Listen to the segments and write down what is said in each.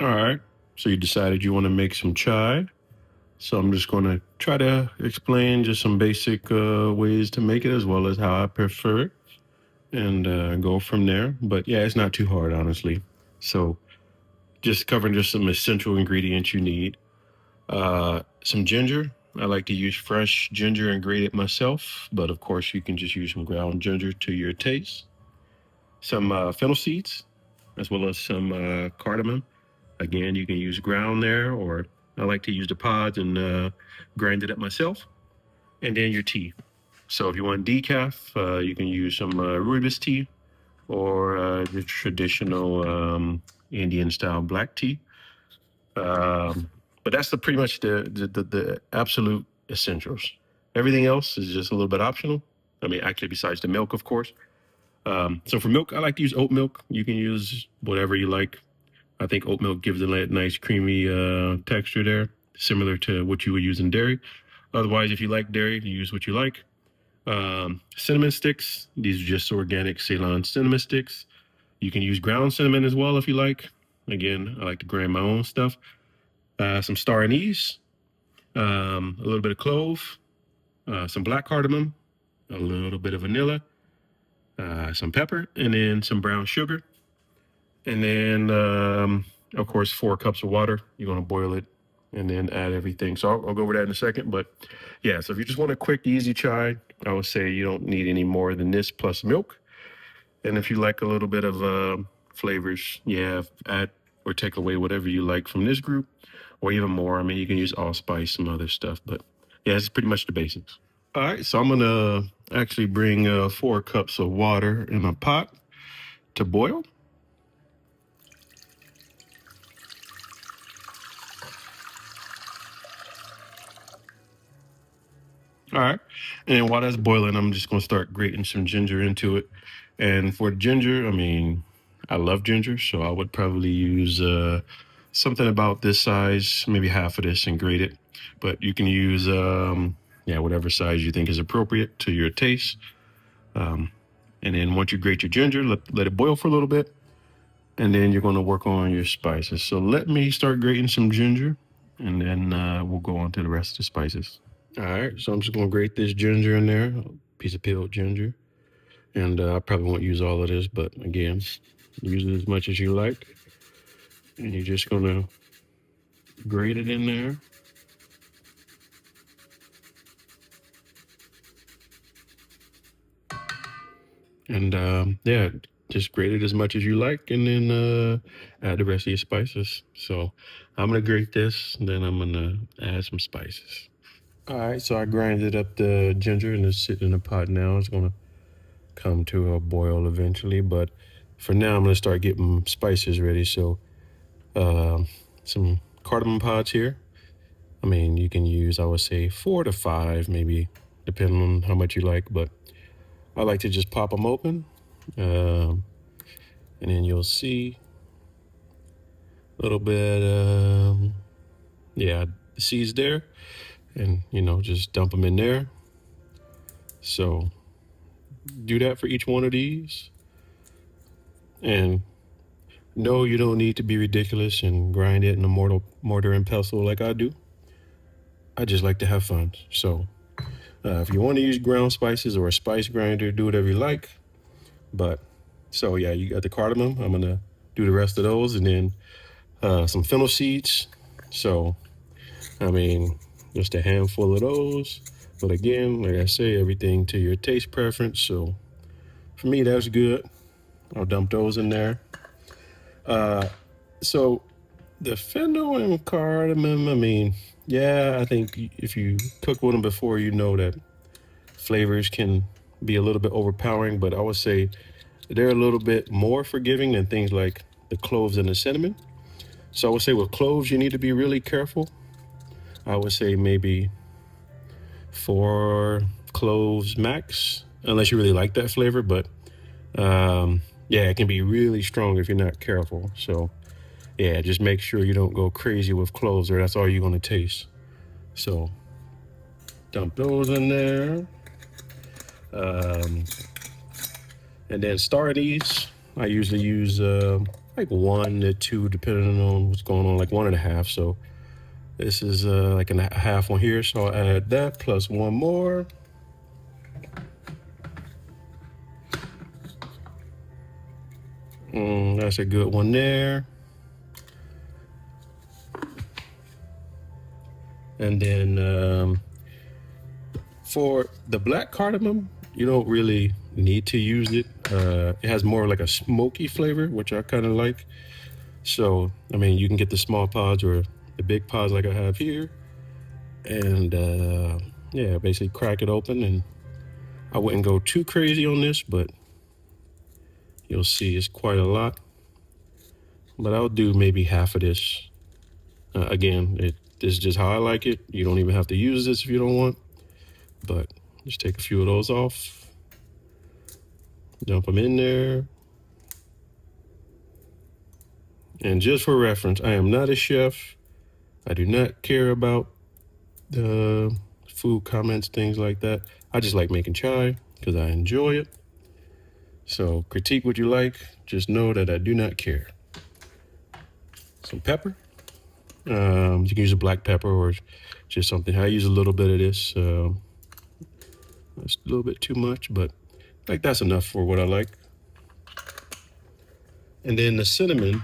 All right. So you decided you want to make some chai. So I'm just going to try to explain just some basic ways to make it as well as how I prefer it and go from there. But yeah, it's not too hard, honestly. So just covering just some essential ingredients you need. Some ginger. I like to use fresh ginger and grate it myself, but of course you can just use some ground ginger to your taste. Some fennel seeds, as well as some cardamom. Again, you can use ground there, or I like to use the pods and grind it up myself. And then your tea. So if you want decaf, you can use some rooibos tea or the traditional Indian style black tea. But that's pretty much the absolute essentials. Everything else is just a little bit optional. I mean, actually, besides the milk, of course. So for milk, I like to use oat milk. You can use whatever you like. I think oat milk gives a nice creamy texture there, similar to what you would use in dairy. Otherwise, if you like dairy, you use what you like. Cinnamon sticks. These are just organic Ceylon cinnamon sticks. You can use ground cinnamon as well if you like. Again, I like to grind my own stuff. Some star anise, a little bit of clove, some black cardamom, a little bit of vanilla, some pepper, and then some brown sugar. And then, of course, 4 cups of water. You're going to boil it and then add everything. So I'll go over that in a second. But yeah, so if you just want a quick, easy chai, I would say you don't need any more than this plus milk. And if you like a little bit of flavors, yeah, add or take away whatever you like from this group or even more. I mean, you can use allspice, some other stuff. But yeah, it's pretty much the basics. All right, so I'm going to actually bring 4 cups of water in a pot to boil. All right. And while that's boiling, I'm just going to start grating some ginger into it. And for ginger, I mean, I love ginger, so I would probably use something about this size, maybe half of this and grate it. But you can use, yeah, whatever size you think is appropriate to your taste. And then once you grate your ginger, let it boil for a little bit. And then you're going to work on your spices. So let me start grating some ginger, and then we'll go on to the rest of the spices. All right, so I'm just gonna grate this ginger in there, a piece of peeled ginger. And I probably won't use all of this, but again, use it as much as you like. And you're just gonna grate it in there. And yeah, just grate it as much as you like, and then add the rest of your spices. So I'm gonna grate this, and then I'm gonna add some spices. All right, so I grinded up the ginger and it's sitting in a pot now. It's gonna come to a boil eventually, but for now I'm gonna start getting spices ready. So some cardamom pods here. I mean, you can use, I would say 4 to 5, maybe, depending on how much you like, but I like to just pop them open. And then you'll see a little bit, yeah, the seeds there, and just dump them in there. So do that for each one of these. And no, you don't need to be ridiculous and grind it in a mortar and pestle like I do. I just like to have fun. So if you want to use ground spices or a spice grinder, do whatever you like. But so yeah, you got the cardamom. I'm gonna do the rest of those, and then some fennel seeds. So I mean, just a handful of those. But again, like I say, everything to your taste preference. So for me, that's good. I'll dump those in there. So the fennel and cardamom, I mean, yeah, I think if you cook with them before, you know that flavors can be a little bit overpowering, but I would say they're a little bit more forgiving than things like the cloves and the cinnamon. So I would say with cloves, you need to be really careful. I would say maybe 4 cloves max, unless you really like that flavor. But yeah, it can be really strong if you're not careful. So yeah, just make sure you don't go crazy with cloves, or that's all you're going to taste. So dump those in there. And then star anise, I usually use like 1 to 2, depending on what's going on, like 1.5. So this is like a half one here. So I'll add that plus one more. That's a good one there. And then for the black cardamom, you don't really need to use it. It has more like a smoky flavor, which I kind of like. So, I mean, you can get the small pods or the big pods like I have here. And yeah, basically crack it open. And I wouldn't go too crazy on this, but you'll see it's quite a lot. But I'll do maybe half of this. Again, this is just how I like it. You don't even have to use this if you don't want. But just take a few of those off. Dump them in there. And just for reference, I am not a chef. I do not care about the food comments, things like that. I just like making chai because I enjoy it. So critique what you like. Just know that I do not care. Some pepper. You can use a black pepper or just something. I use a little bit of this. That's a little bit too much, but like that's enough for what I like. And then the cinnamon.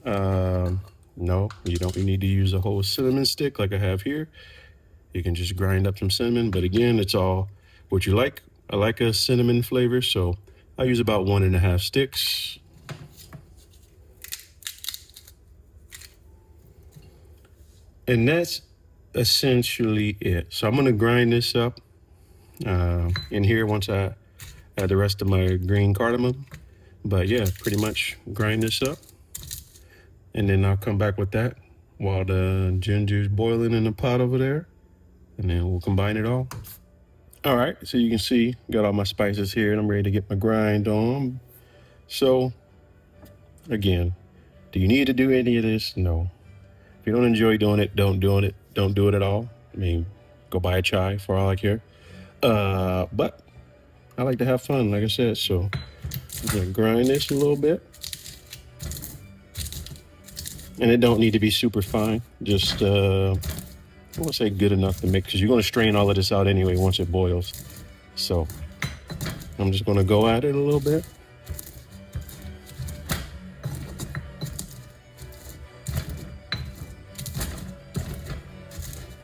No, you don't need to use a whole cinnamon stick like I have here. You can just grind up some cinnamon, but again, it's all what you like. I like a cinnamon flavor, so I use about 1.5 sticks. And that's essentially it. So I'm gonna grind this up in here once I add the rest of my green cardamom. But yeah, pretty much grind this up. And then I'll come back with that while the ginger's boiling in the pot over there. And then we'll combine it all. All right, so you can see, got all my spices here and I'm ready to get my grind on. So again, do you need to do any of this? No. If you don't enjoy doing it, don't do it at all. I mean, go buy a chai for all I care. But I like to have fun, like I said, so I'm gonna grind this a little bit. And it don't need to be super fine, just I won't say good enough to make, because you're gonna strain all of this out anyway once it boils. So I'm just gonna go at it a little bit.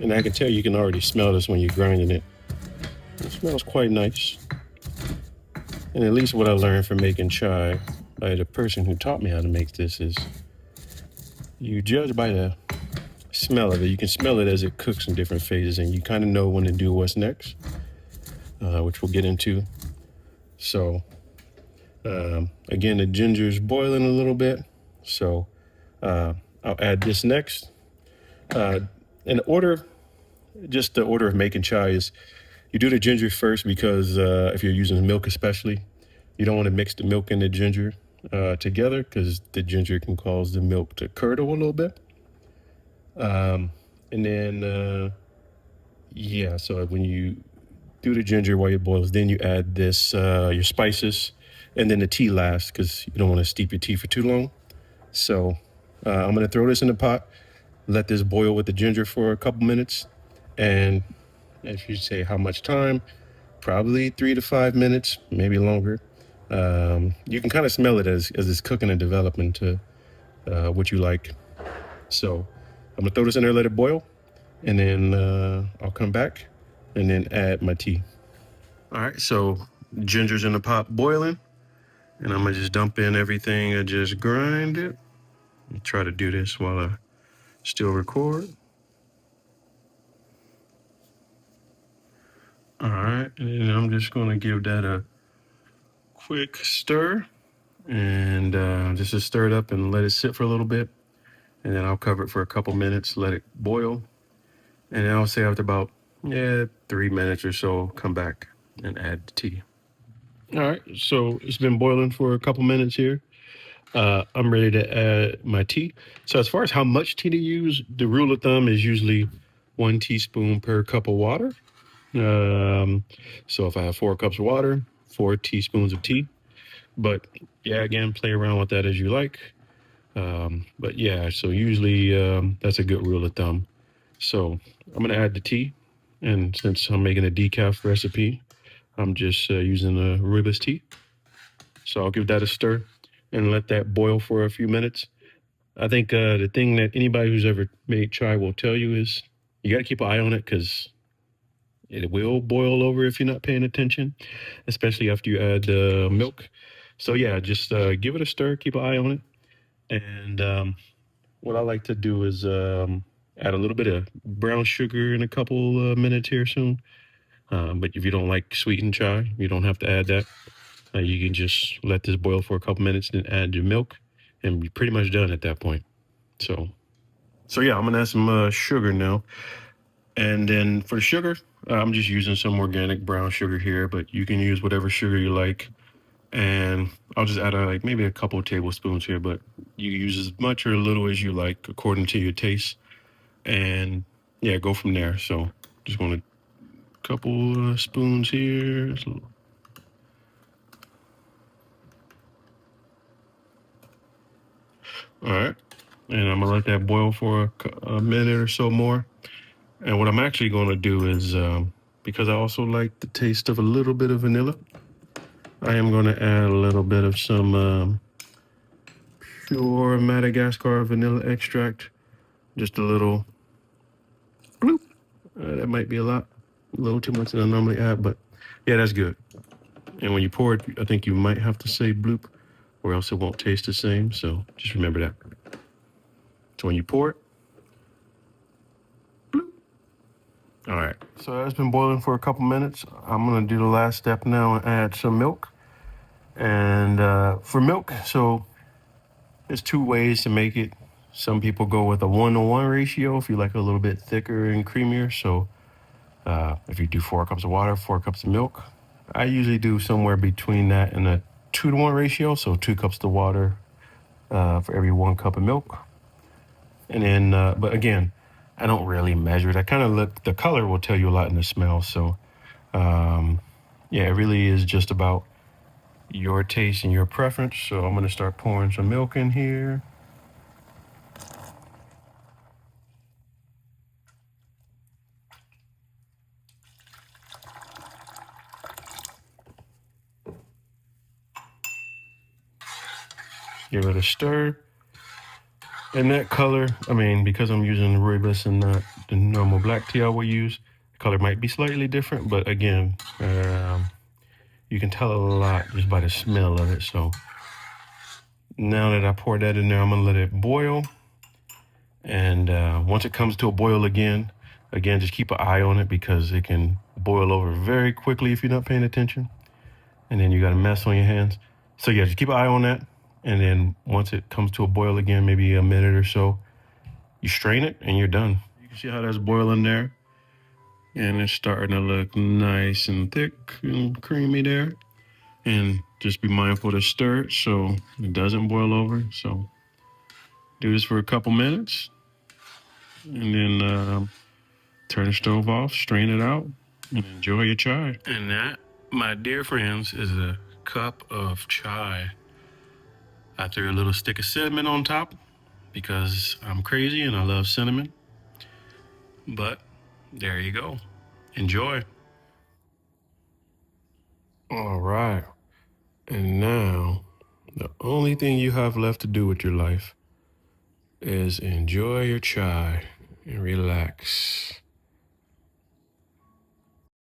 And I can tell you can already smell this when you're grinding it. It smells quite nice. And at least what I learned from making chai by the person who taught me how to make this is you judge by the smell of it. You can smell it as it cooks in different phases, and you kind of know when to do what's next, which we'll get into. So again, the ginger is boiling a little bit, so I'll add this next. In order, just the order of making chai is you do the ginger first because if you're using milk especially, you don't want to mix the milk and the ginger together because the ginger can cause the milk to curdle a little bit. And then, yeah, so when you do the ginger while it boils, then you add this, your spices, and then the tea last because you don't want to steep your tea for too long. So I'm going to throw this in the pot, let this boil with the ginger for a couple minutes. And if you say how much time, probably 3 to 5 minutes, maybe longer. You can kind of smell it as it's cooking and developing to what you like. So I'm gonna throw this in there, let it boil, and then I'll come back and then add my tea. All right, so ginger's in the pot boiling, and I'm gonna just dump in everything and just grind it. I'll try to do this while I still record. All right, and I'm just gonna give that a quick stir, and just to stir it up and let it sit for a little bit. And then I'll cover it for a couple minutes, let it boil. And then I'll say after about 3 minutes or so, come back and add the tea. All right, so it's been boiling for a couple minutes here. I'm ready to add my tea. So as far as how much tea to use, the rule of thumb is usually 1 teaspoon per cup of water. So if I have 4 cups of water, 4 teaspoons of tea. But yeah, again, play around with that as you like. But yeah, so usually that's a good rule of thumb. So I'm gonna add the tea, and since I'm making a decaf recipe, I'm just using a rooibos tea. So I'll give that a stir and let that boil for a few minutes. I think the thing that anybody who's ever made chai will tell you is you got to keep an eye on it because it will boil over if you're not paying attention, especially after you add milk. So yeah, just give it a stir, keep an eye on it. And what I like to do is add a little bit of brown sugar in a couple minutes here soon. But if you don't like sweetened chai, you don't have to add that. You can just let this boil for a couple minutes, then add your milk, and you're pretty much done at that point. So, so yeah, I'm gonna add some sugar now, and then for the sugar, I'm just using some organic brown sugar here, but you can use whatever sugar you like. And I'll just add like maybe a couple of tablespoons here, but you use as much or a little as you like according to your taste. And yeah, go from there. So just going to couple spoons here. All right. And I'm gonna let that boil for a minute or so more. And what I'm actually gonna do is, because I also like the taste of a little bit of vanilla, I am gonna add a little bit of some pure Madagascar vanilla extract. Just a little bloop. That might be a little too much than I normally add, but yeah, that's good. And when you pour it, I think you might have to say bloop, or else it won't taste the same. So just remember that. So when you pour it, bloop. All right. So that's been boiling for a couple minutes. I'm gonna do the last step now and add some milk. And for milk, so there's two ways to make it. Some people go with a 1-to-1 ratio if you like a little bit thicker and creamier. So if you do 4 cups of water, 4 cups of milk, I usually do somewhere between that and a 2-to-1 ratio. So 2 cups of water for every 1 cup of milk. And then, but again, I don't really measure it. I kind of look, the color will tell you a lot in the smell. So yeah, it really is just about your taste and your preference. So I'm going to start pouring some milk in here. Give it a stir. And that color, I mean, because I'm using rooibos and not the normal black tea I will use, the color might be slightly different, but again, you can tell a lot just by the smell of it. So now that I poured that in there, I'm gonna let it boil. And once it comes to a boil again, just keep an eye on it because it can boil over very quickly if you're not paying attention. And then you got a mess on your hands. So yeah, just keep an eye on that. And then once it comes to a boil again, maybe a minute or so, you strain it and you're done. You can see how that's boiling there. And it's starting to look nice and thick and creamy there. And just be mindful to stir it so it doesn't boil over. So do this for a couple minutes. And then turn the stove off, strain it out, and enjoy your chai. And that, my dear friends, is a cup of chai. I threw a little stick of cinnamon on top because I'm crazy and I love cinnamon. But there you go. Enjoy. All right. And now, the only thing you have left to do with your life is enjoy your chai and relax.